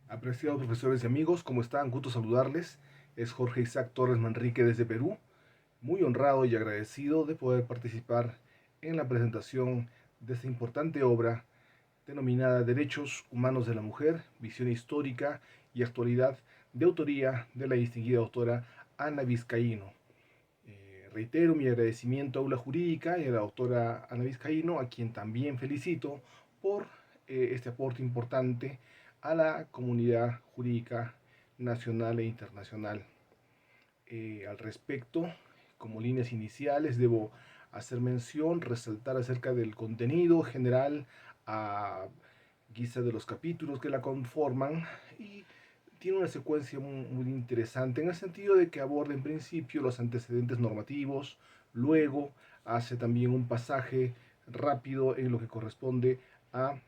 Apreciados profesores y amigos, ¿cómo están? Gusto saludarles. Es Jorge Isaac Torres Manrique desde Perú. Muy honrado y agradecido de poder participar en la presentación de esta importante obra denominada Derechos Humanos de la Mujer, Visión Histórica y Actualidad, de autoría de la distinguida autora Ana Vizcaíno. Reitero mi agradecimiento a Aula Jurídica y a la autora Ana Vizcaíno, a quien también felicito por este aporte importante a la comunidad jurídica nacional e internacional. Al respecto, como líneas iniciales, debo hacer mención, resaltar acerca del contenido general a guisa de los capítulos que la conforman y tiene una secuencia muy interesante en el sentido de que aborda en principio los antecedentes normativos, luego hace también un pasaje rápido en lo que corresponde a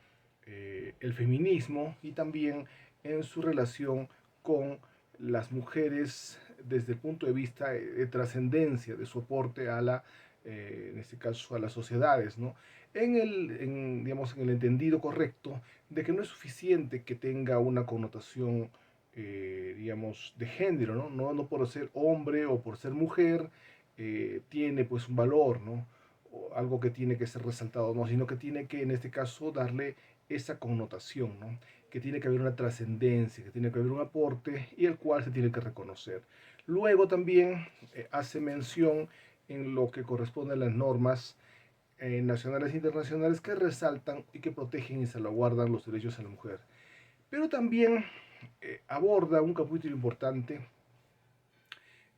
el feminismo y también en su relación con las mujeres desde el punto de vista de trascendencia de su aporte a la, en este caso, a las sociedades, ¿no? Digamos, en el entendido correcto de que no es suficiente que tenga una connotación, digamos, de género, ¿no? No por ser hombre o por ser mujer tiene pues un valor, ¿no? O algo que tiene que ser resaltado, no, sino que tiene que en este caso darle esa connotación, ¿no? Que tiene que haber una trascendencia, que tiene que haber un aporte y el cual se tiene que reconocer. Luego también hace mención en lo que corresponde a las normas nacionales e internacionales que resaltan y que protegen y salvaguardan los derechos de la mujer. Pero también aborda un capítulo importante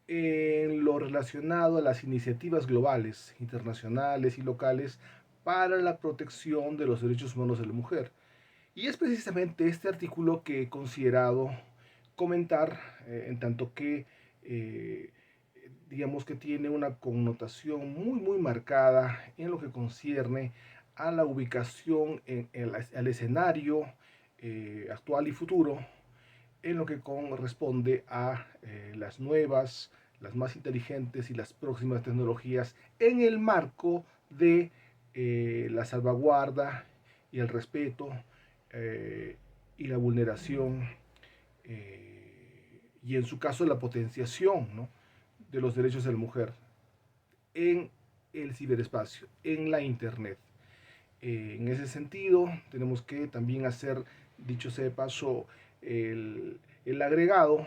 en lo relacionado a las iniciativas globales, internacionales y locales para la protección de los derechos humanos de la mujer. Y es precisamente este artículo que he considerado comentar, en tanto que, eh, digamos que tiene una connotación muy marcada en lo que concierne a la ubicación al escenario actual y futuro, en lo que corresponde a las nuevas, las más inteligentes y las próximas tecnologías en el marco de la salvaguarda y el respeto y la vulneración y en su caso la potenciación, ¿no?, de los derechos de la mujer en el ciberespacio, en la internet. En ese sentido, tenemos que también hacer, dicho sea de paso, el agregado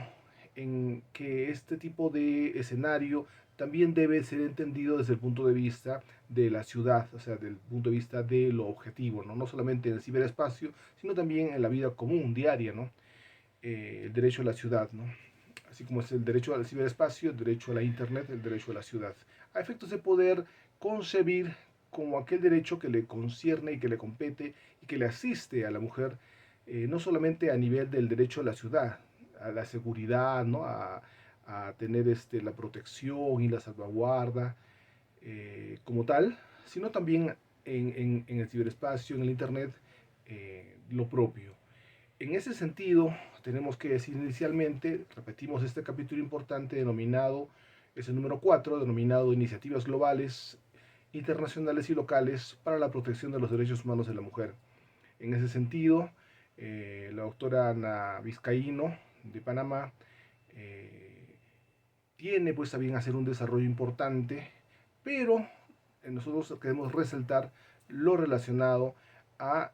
en que este tipo de escenario también debe ser entendido desde el punto de vista de la ciudad, o sea, desde el punto de vista de lo objetivo, ¿no? No solamente en el ciberespacio, sino también en la vida común, diaria, ¿no? El derecho a la ciudad, ¿no? Así como es el derecho al ciberespacio, el derecho a la internet, el derecho a la ciudad. A efectos de poder concebir como aquel derecho que le concierne y que le compete y que le asiste a la mujer, no solamente a nivel del derecho a la ciudad, a la seguridad, ¿no? A tener la protección y la salvaguarda como tal, sino también en el ciberespacio, en el internet, lo propio. En ese sentido, tenemos que decir inicialmente, repetimos este capítulo importante denominado, es el número 4, denominado Iniciativas Globales, Internacionales y Locales para la Protección de los Derechos Humanos de la Mujer. En ese sentido, la doctora Ana Vizcaíno de Panamá tiene pues a bien hacer un desarrollo importante, pero nosotros queremos resaltar lo relacionado a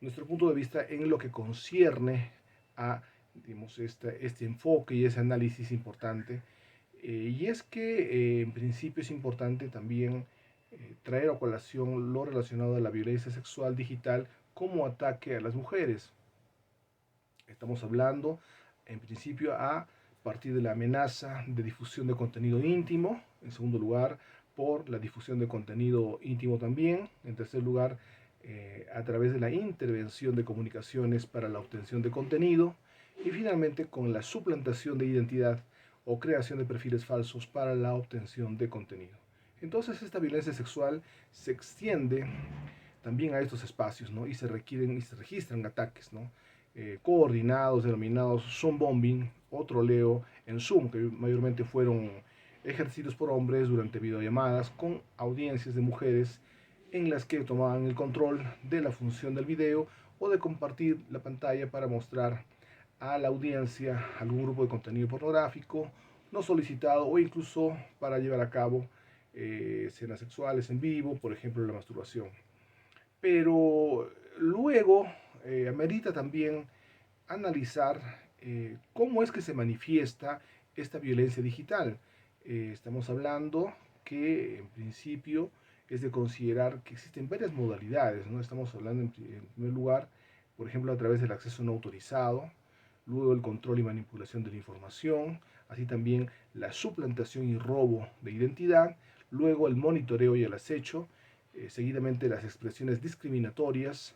nuestro punto de vista en lo que concierne a, digamos, este enfoque y ese análisis importante. Y es que en principio es importante también traer a colación lo relacionado a la violencia sexual digital como ataque a las mujeres. Estamos hablando en principio a partir de la amenaza de difusión de contenido íntimo, en segundo lugar por la difusión de contenido íntimo también, en tercer lugar a través de la intervención de comunicaciones para la obtención de contenido y finalmente con la suplantación de identidad o creación de perfiles falsos para la obtención de contenido. Entonces esta violencia sexual se extiende también a estos espacios, ¿no? Y se requieren y se registran ataques, ¿no? Coordinados, denominados Zoom bombing o troleo en Zoom, que mayormente fueron ejercidos por hombres durante videollamadas con audiencias de mujeres en las que tomaban el control de la función del video o de compartir la pantalla para mostrar a la audiencia algún grupo de contenido pornográfico no solicitado, o incluso para llevar a cabo escenas sexuales en vivo, por ejemplo la masturbación. Pero luego amerita también analizar cómo es que se manifiesta esta violencia digital. Estamos hablando que en principio es de considerar que existen varias modalidades, ¿no? Estamos hablando en primer lugar, por ejemplo, a través del acceso no autorizado, luego el control y manipulación de la información, así también la suplantación y robo de identidad, luego el monitoreo y el acecho, seguidamente las expresiones discriminatorias,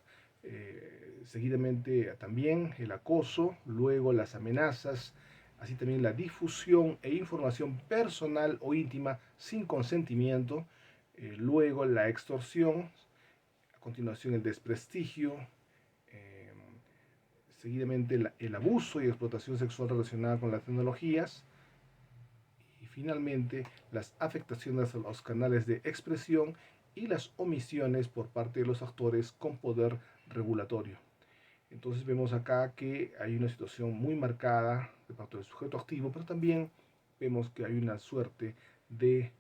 seguidamente también el acoso, luego las amenazas, así también la difusión e información personal o íntima sin consentimiento, luego la extorsión, a continuación el desprestigio, eh, seguidamente el abuso y explotación sexual relacionada con las tecnologías, y finalmente las afectaciones a los canales de expresión y las omisiones por parte de los actores con poder regulatorio. Entonces vemos acá que hay una situación muy marcada de parte del sujeto activo, pero también vemos que hay una suerte de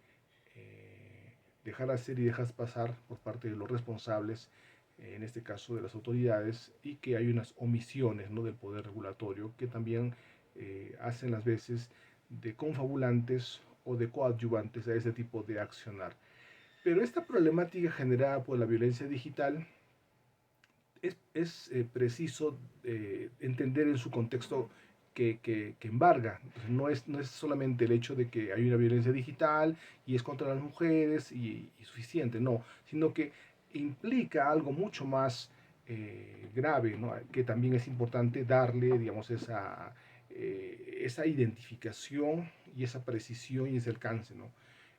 dejar hacer y dejar pasar por parte de los responsables, en este caso de las autoridades, y que hay unas omisiones, ¿no?, del poder regulatorio que también hacen las veces de confabulantes o de coadyuvantes a ese tipo de accionar. Pero esta problemática generada por la violencia digital es preciso entender en su contexto que embarga. Entonces, no es solamente el hecho de que hay una violencia digital y es contra las mujeres y suficiente, no, sino que implica algo mucho más grave, ¿no?, que también es importante darle, digamos, esa identificación y esa precisión y ese alcance, ¿no?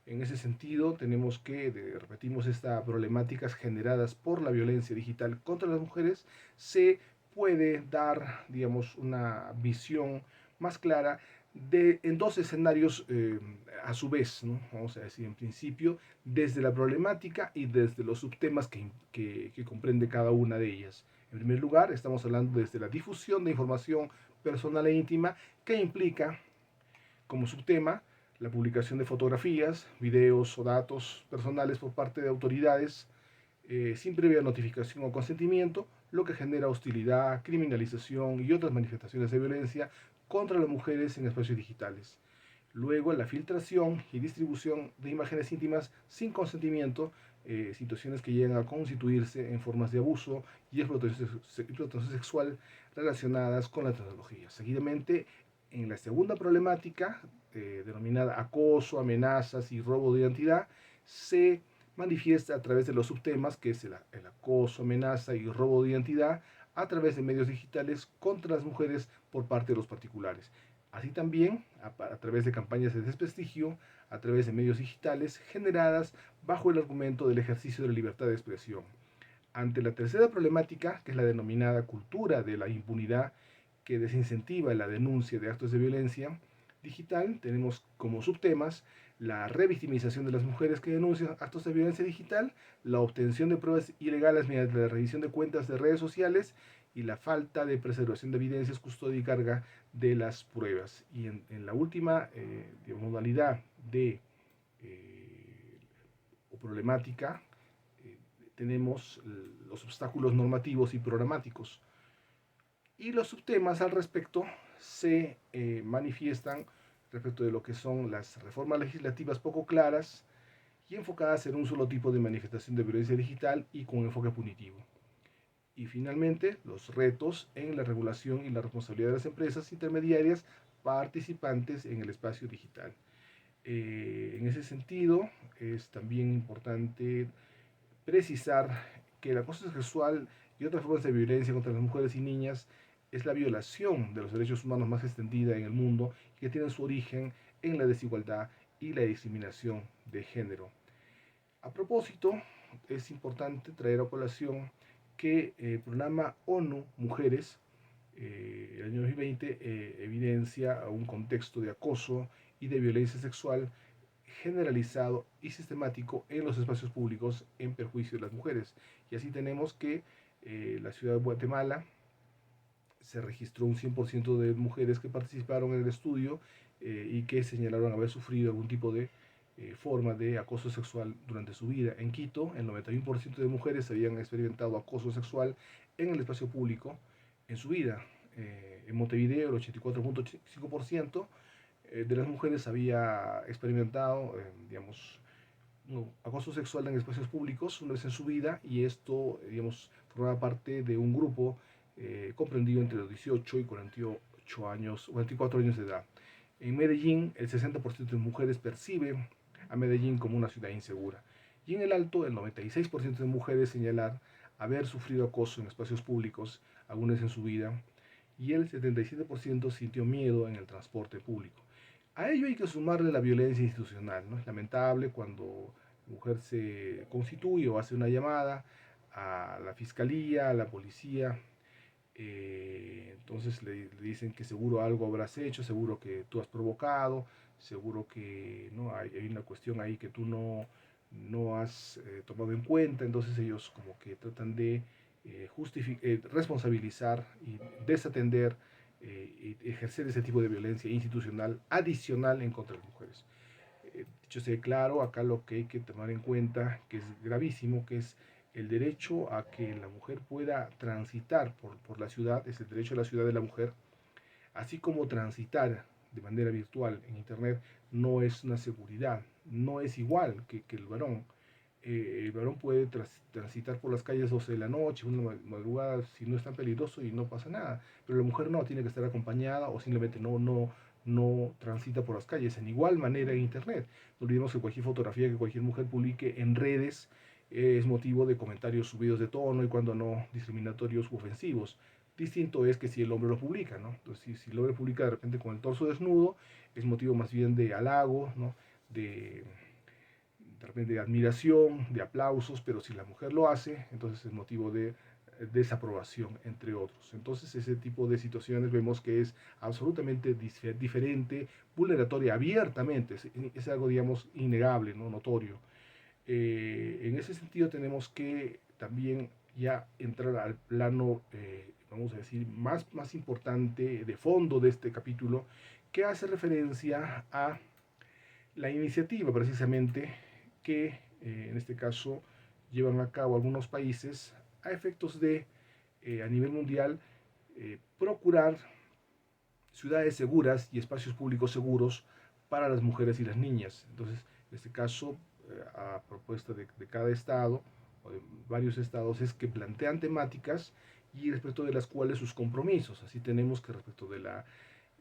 En ese sentido, tenemos que, repetimos, estas problemáticas generadas por la violencia digital contra las mujeres, se puede dar, digamos, una visión más clara en dos escenarios a su vez, ¿no? Vamos a decir, en principio, desde la problemática y desde los subtemas que comprende cada una de ellas. En primer lugar, estamos hablando desde la difusión de información personal e íntima, que implica como subtema la publicación de fotografías, videos o datos personales por parte de autoridades sin previa notificación o consentimiento, lo que genera hostilidad, criminalización y otras manifestaciones de violencia contra las mujeres en espacios digitales. Luego, la filtración y distribución de imágenes íntimas sin consentimiento, situaciones que llegan a constituirse en formas de abuso y explotación sexual relacionadas con la tecnología. Seguidamente, en la segunda problemática, denominada acoso, amenazas y robo de identidad, se manifiesta a través de los subtemas, que es el acoso, amenaza y robo de identidad a través de medios digitales contra las mujeres por parte de los particulares. Así también a través de campañas de desprestigio, a través de medios digitales generadas bajo el argumento del ejercicio de la libertad de expresión. Ante la tercera problemática, que es la denominada cultura de la impunidad, que desincentiva la denuncia de actos de violencia digital, tenemos como subtemas la revictimización de las mujeres que denuncian actos de violencia digital, la obtención de pruebas ilegales mediante la revisión de cuentas de redes sociales y la falta de preservación de evidencias, custodia y carga de las pruebas. Y en la última modalidad de o problemática, tenemos los obstáculos normativos y programáticos. Y los subtemas al respecto se manifiestan respecto de lo que son las reformas legislativas poco claras y enfocadas en un solo tipo de manifestación de violencia digital y con enfoque punitivo. Y finalmente, los retos en la regulación y la responsabilidad de las empresas intermediarias participantes en el espacio digital. En ese sentido, es también importante precisar que el acoso sexual y otras formas de violencia contra las mujeres y niñas es la violación de los derechos humanos más extendida en el mundo y que tiene su origen en la desigualdad y la discriminación de género. A propósito, es importante traer a colación que el programa ONU Mujeres, el año 2020, evidencia un contexto de acoso y de violencia sexual generalizado y sistemático en los espacios públicos en perjuicio de las mujeres. Y así tenemos que la ciudad de Guatemala se registró un 100% de mujeres que participaron en el estudio y que señalaron haber sufrido algún tipo de forma de acoso sexual durante su vida. En Quito, el 91% de mujeres habían experimentado acoso sexual en el espacio público en su vida. En Montevideo, el 84.5% de las mujeres había experimentado, digamos, no, acoso sexual en espacios públicos una vez en su vida, y esto, digamos, formaba parte de un grupo comprendido entre los 18 y 48 años, 44 años de edad. En Medellín, el 60% de mujeres percibe a Medellín como una ciudad insegura. Y en el Alto, el 96% de mujeres señalar haber sufrido acoso en espacios públicos alguna vez en su vida, y el 77% sintió miedo en el transporte público. A ello hay que sumarle la violencia institucional, ¿no? Es lamentable cuando la mujer se constituye o hace una llamada a la fiscalía, a la policía, entonces le dicen que seguro algo habrás hecho, seguro que tú has provocado, seguro que ¿no? hay una cuestión ahí que tú no has tomado en cuenta. Entonces ellos como que tratan de responsabilizar y desatender y ejercer ese tipo de violencia institucional adicional en contra de las mujeres. Dicho sea claro, acá lo que hay que tomar en cuenta, que es gravísimo, que es el derecho a que la mujer pueda transitar por la ciudad, es el derecho a la ciudad de la mujer, así como transitar de manera virtual en Internet no es una seguridad, no es igual que el varón. El varón puede transitar por las calles 12 de la noche, una madrugada, si no es tan peligroso y no pasa nada, pero la mujer no, tiene que estar acompañada o simplemente no transita por las calles. En igual manera en Internet. No olvidemos que cualquier fotografía que cualquier mujer publique en redes es motivo de comentarios subidos de tono y cuando no discriminatorios u ofensivos. Distinto es que si el hombre lo publica, ¿no? Entonces, si el hombre publica de repente con el torso desnudo, es motivo más bien de halago, ¿no? De repente de admiración, de aplausos, pero si la mujer lo hace, entonces es motivo de desaprobación, entre otros. Entonces ese tipo de situaciones vemos que es absolutamente diferente, vulneratoria abiertamente, es algo, digamos, innegable, ¿no? Notorio. En ese sentido tenemos que también ya entrar al plano, vamos a decir, más importante de fondo de este capítulo, que hace referencia a la iniciativa precisamente que en este caso llevan a cabo algunos países a efectos de, a nivel mundial, procurar ciudades seguras y espacios públicos seguros para las mujeres y las niñas. Entonces, en este caso, a propuesta de cada estado o de varios estados, es que plantean temáticas y respecto de las cuales sus compromisos. Así tenemos que respecto de la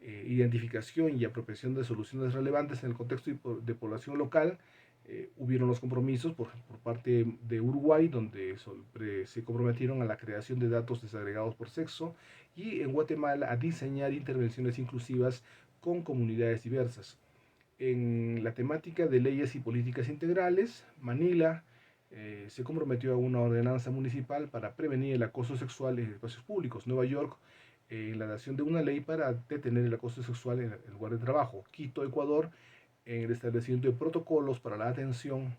identificación y apropiación de soluciones relevantes en el contexto de población local, hubieron los compromisos por parte de Uruguay, donde se comprometieron a la creación de datos desagregados por sexo, y en Guatemala a diseñar intervenciones inclusivas con comunidades diversas. En la temática de leyes y políticas integrales, Manila se comprometió a una ordenanza municipal para prevenir el acoso sexual en espacios públicos. Nueva York, en la dación de una ley para detener el acoso sexual en el lugar de trabajo. Quito, Ecuador, en el establecimiento de protocolos para la atención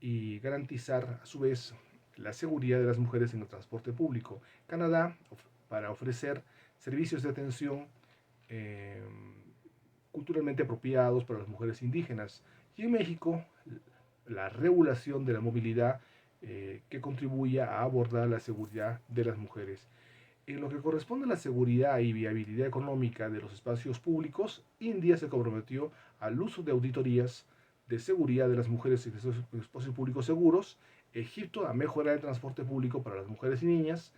y garantizar a su vez la seguridad de las mujeres en el transporte público. Canadá, para ofrecer servicios de atención eh, culturalmente apropiados para las mujeres indígenas. Y en México, la regulación de la movilidad que contribuya a abordar la seguridad de las mujeres. En lo que corresponde a la seguridad y viabilidad económica de los espacios públicos, India se comprometió al uso de auditorías de seguridad de las mujeres en espacios públicos seguros, Egipto a mejorar el transporte público para las mujeres y niñas,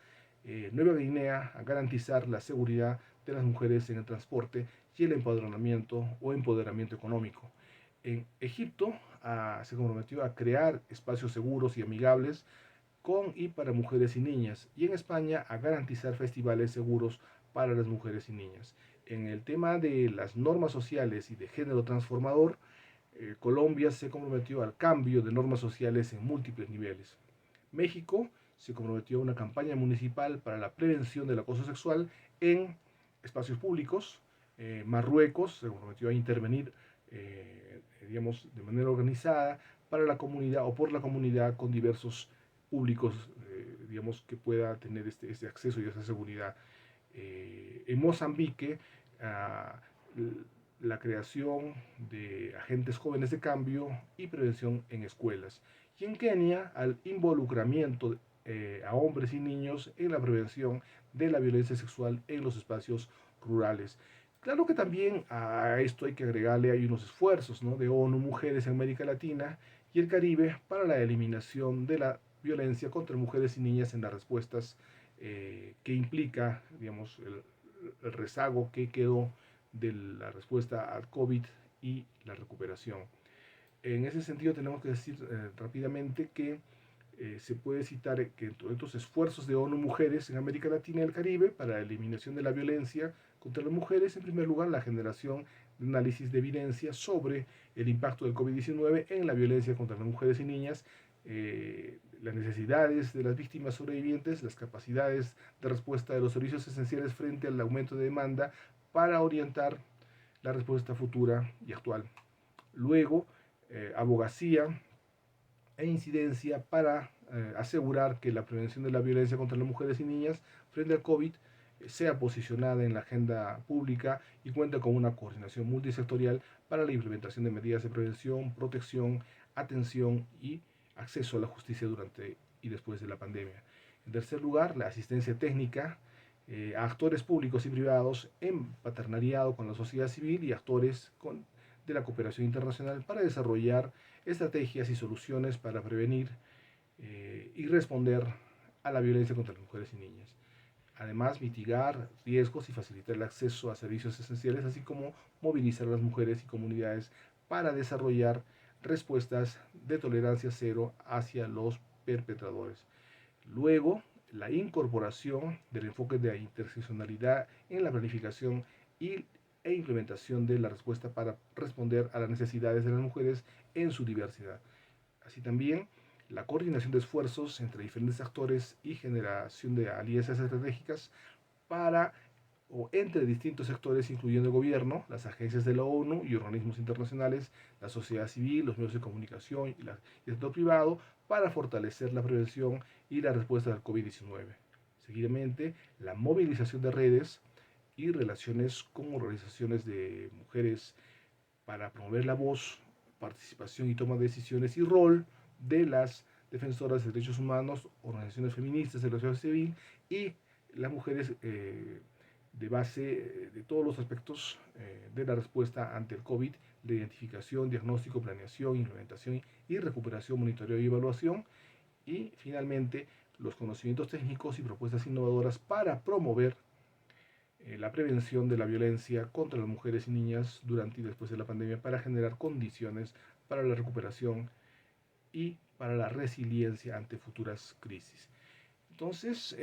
Nueva Guinea a garantizar la seguridad de las mujeres en el transporte y el empadronamiento o empoderamiento económico. En Egipto se comprometió a crear espacios seguros y amigables con y para mujeres y niñas, y en España a garantizar festivales seguros para las mujeres y niñas. En el tema de las normas sociales y de género transformador, Colombia se comprometió al cambio de normas sociales en múltiples niveles. México se comprometió a una campaña municipal para la prevención del acoso sexual en espacios públicos. Marruecos se comprometió a intervenir digamos, de manera organizada para la comunidad o por la comunidad con diversos públicos, digamos, que pueda tener este acceso y esa seguridad. En Mozambique, ah, la creación de agentes jóvenes de cambio y prevención en escuelas. Y en Kenia, al involucramiento a hombres y niños en la prevención de la violencia sexual en los espacios rurales. Claro que también a esto hay que agregarle, hay unos esfuerzos, ¿no?, de ONU Mujeres en América Latina y el Caribe para la eliminación de la violencia contra mujeres y niñas en las respuestas que implica, digamos, el rezago que quedó de la respuesta al COVID y la recuperación. En ese sentido tenemos que decir rápidamente que se puede citar que entre estos esfuerzos de ONU Mujeres en América Latina y el Caribe para la eliminación de la violencia contra las mujeres, en primer lugar, la generación de análisis de evidencia sobre el impacto del COVID-19 en la violencia contra las mujeres y niñas, las necesidades de las víctimas sobrevivientes, las capacidades de respuesta de los servicios esenciales frente al aumento de demanda para orientar la respuesta futura y actual. Luego, abogacía e incidencia para asegurar que la prevención de la violencia contra las mujeres y niñas frente al COVID sea posicionada en la agenda pública y cuenta con una coordinación multisectorial para la implementación de medidas de prevención, protección, atención y acceso a la justicia durante y después de la pandemia. En tercer lugar, la asistencia técnica a actores públicos y privados en paternariado con la sociedad civil y actores de la cooperación internacional para desarrollar estrategias y soluciones para prevenir y responder a la violencia contra las mujeres y niñas. Además, mitigar riesgos y facilitar el acceso a servicios esenciales, así como movilizar a las mujeres y comunidades para desarrollar respuestas de tolerancia cero hacia los perpetradores. Luego, la incorporación del enfoque de interseccionalidad en la planificación e implementación de la respuesta para responder a las necesidades de las mujeres en su diversidad. Así también, la coordinación de esfuerzos entre diferentes actores y generación de alianzas estratégicas para o entre distintos sectores, incluyendo el gobierno, las agencias de la ONU y organismos internacionales, la sociedad civil, los medios de comunicación y el sector privado, para fortalecer la prevención y la respuesta al COVID-19. Seguidamente, la movilización de redes y relaciones con organizaciones de mujeres para promover la voz, participación y toma de decisiones y rol de las defensoras de derechos humanos, organizaciones feministas de la sociedad civil y las mujeres de base de todos los aspectos de la respuesta ante el COVID, de identificación, diagnóstico, planeación, implementación y recuperación, monitoreo y evaluación. Y finalmente, los conocimientos técnicos y propuestas innovadoras para promover la prevención de la violencia contra las mujeres y niñas durante y después de la pandemia para generar condiciones para la recuperación y para la resiliencia ante futuras crisis. Entonces,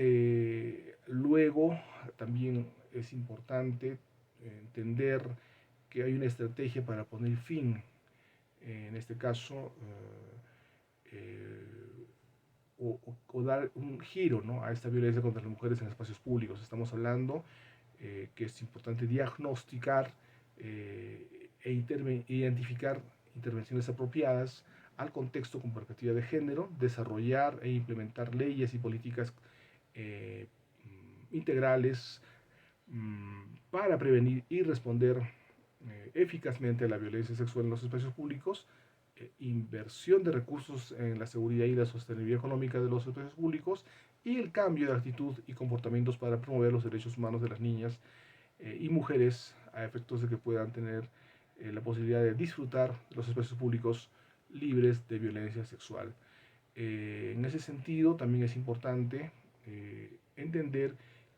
luego también es importante entender que hay una estrategia para poner fin, en este caso, o dar un giro, ¿no?, a esta violencia contra las mujeres en espacios públicos. Estamos hablando que es importante diagnosticar identificar intervenciones apropiadas al contexto con perspectiva de género, desarrollar e implementar leyes y políticas eh, integrales para prevenir y responder eficazmente a la violencia sexual en los espacios públicos, inversión de recursos en la seguridad y la sostenibilidad económica de los espacios públicos y el cambio de actitud y comportamientos para promover los derechos humanos de las niñas y mujeres a efectos de que puedan tener la posibilidad de disfrutar de los espacios públicos libres de violencia sexual. En ese sentido, también es importante entender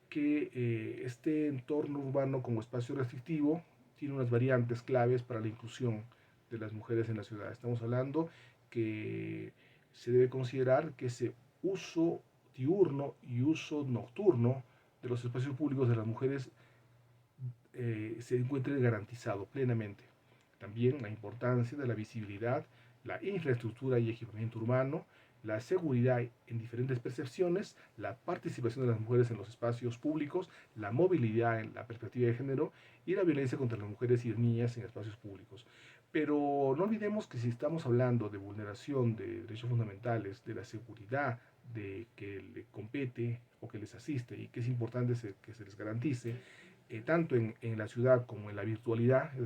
que este entorno urbano como espacio restrictivo tiene unas variantes claves para la inclusión de las mujeres en la ciudad. Estamos hablando que se debe considerar que ese uso diurno y uso nocturno de los espacios públicos de las mujeres se encuentre garantizado plenamente. También la importancia de la visibilidad, la infraestructura y equipamiento urbano, la seguridad en diferentes percepciones, la participación de las mujeres en los espacios públicos, la movilidad en la perspectiva de género y la violencia contra las mujeres y las niñas en espacios públicos. Pero no olvidemos que si estamos hablando de vulneración de derechos fundamentales, de la seguridad de que le compete o que les asiste y que es importante que se les garantice, tanto en la ciudad como en la virtualidad, en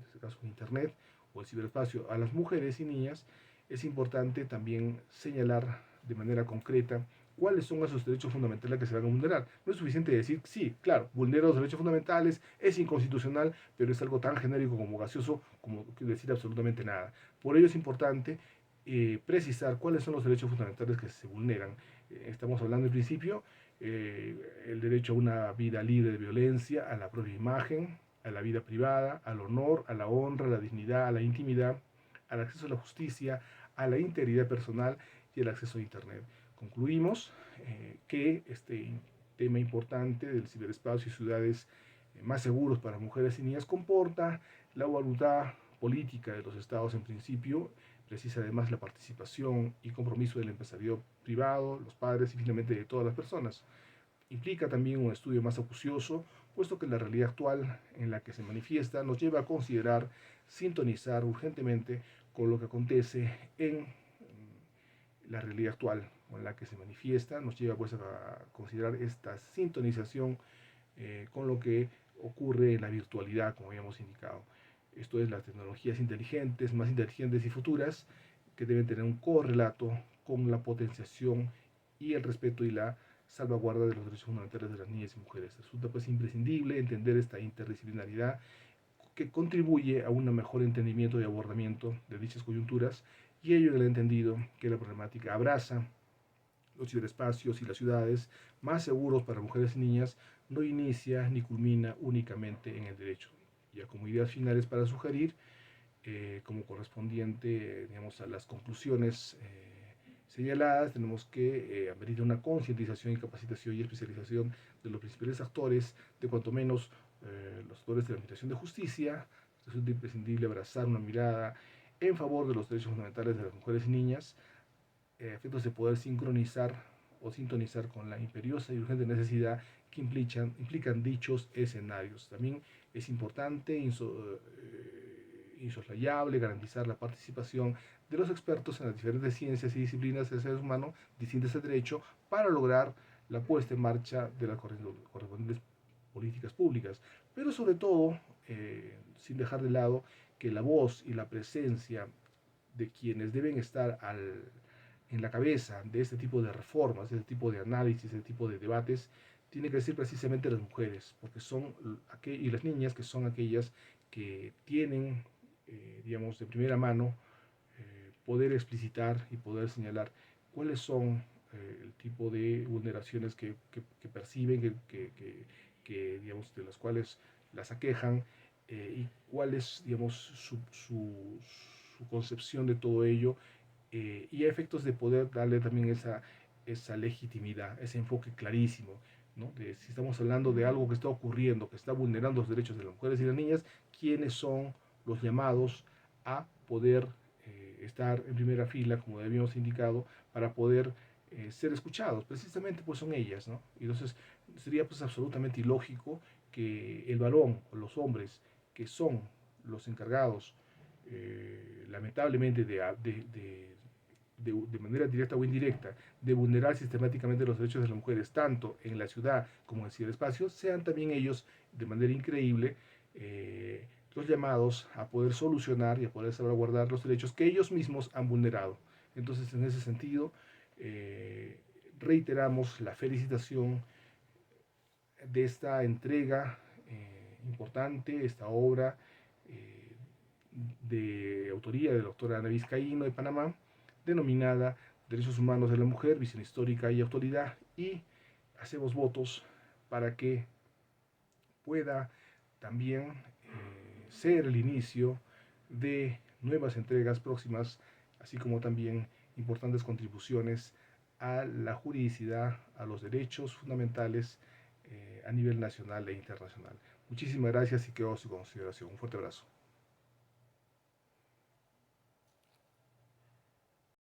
este caso en Internet o el ciberespacio, a las mujeres y niñas, es importante también señalar de manera concreta cuáles son esos derechos fundamentales que se van a vulnerar. No es suficiente decir, sí, claro, vulnera los derechos fundamentales, es inconstitucional, pero es algo tan genérico como gaseoso como decir absolutamente nada. Por ello es importante precisar cuáles son los derechos fundamentales que se vulneran. Estamos hablando en principio el derecho a una vida libre de violencia, a la propia imagen, a la vida privada, al honor, a la honra, a la dignidad, a la intimidad, al acceso a la justicia, a la integridad personal y el acceso a Internet. Concluimos que este tema importante del ciberespacio y ciudades más seguros para mujeres y niñas comporta la voluntad política de los estados en principio, precisa además la participación y compromiso del empresariado privado, los padres y finalmente de todas las personas. Implica también un estudio más acucioso, puesto que la realidad actual en la que se manifiesta nos lleva a considerar, sintonizar urgentemente con lo que acontece en la realidad actual con la que se manifiesta, nos lleva pues a considerar esta sintonización con lo que ocurre en la virtualidad, como habíamos indicado. Esto es las tecnologías inteligentes, más inteligentes y futuras, que deben tener un correlato con la potenciación y el respeto y la salvaguarda de los derechos fundamentales de las niñas y mujeres. Resulta pues imprescindible entender esta interdisciplinaridad que contribuye a un mejor entendimiento y abordamiento de dichas coyunturas, y ello en el entendido que la problemática abraza los ciberespacios y las ciudades más seguros para mujeres y niñas no inicia ni culmina únicamente en el derecho. Ya como ideas finales para sugerir, como correspondiente digamos, a las conclusiones señaladas, tenemos que amerita una concientización y capacitación y especialización de los principales actores, de cuanto menos los actores de la Administración de Justicia. Resulta imprescindible abrazar una mirada en favor de los derechos fundamentales de las mujeres y niñas, efectos de poder sincronizar o sintonizar con la imperiosa y urgente necesidad que implican dichos escenarios. También es importante, insoslayable, garantizar la participación de los expertos en las diferentes ciencias y disciplinas del ser humano distintas al derecho para lograr la puesta en marcha de las correspondientes políticas públicas, pero sobre todo, sin dejar de lado que la voz y la presencia de quienes deben estar en la cabeza de este tipo de reformas, de este tipo de análisis, de este tipo de debates, tiene que ser precisamente las mujeres, porque son y las niñas, que son aquellas que tienen, digamos, de primera mano, poder explicitar y poder señalar cuáles son el tipo de vulneraciones que perciben, digamos, de las cuales las aquejan, y cuál es, digamos, su concepción de todo ello, y a efectos de poder darle también esa legitimidad, ese enfoque clarísimo, ¿no? De si estamos hablando de algo que está ocurriendo, que está vulnerando los derechos de las mujeres y las niñas, quiénes son los llamados a poder estar en primera fila, como habíamos indicado, para poder ser escuchados, precisamente pues son ellas, ¿no? Y entonces sería pues absolutamente ilógico que el varón o los hombres que son los encargados, lamentablemente, de manera directa o indirecta, de vulnerar sistemáticamente los derechos de las mujeres, tanto en la ciudad como en el ciberespacio, sean también ellos, de manera increíble, los llamados a poder solucionar y a poder salvaguardar los derechos que ellos mismos han vulnerado. Entonces, en ese sentido, reiteramos la felicitación de esta entrega importante, esta obra de autoría de la doctora Ana Vizcaíno de Panamá, denominada Derechos Humanos de la Mujer, Visión Histórica y Actualidad, y hacemos votos para que pueda también ser el inicio de nuevas entregas próximas, así como también importantes contribuciones a la juridicidad, a los derechos fundamentales a nivel nacional e internacional. Muchísimas gracias y quedo a su consideración. Un fuerte abrazo.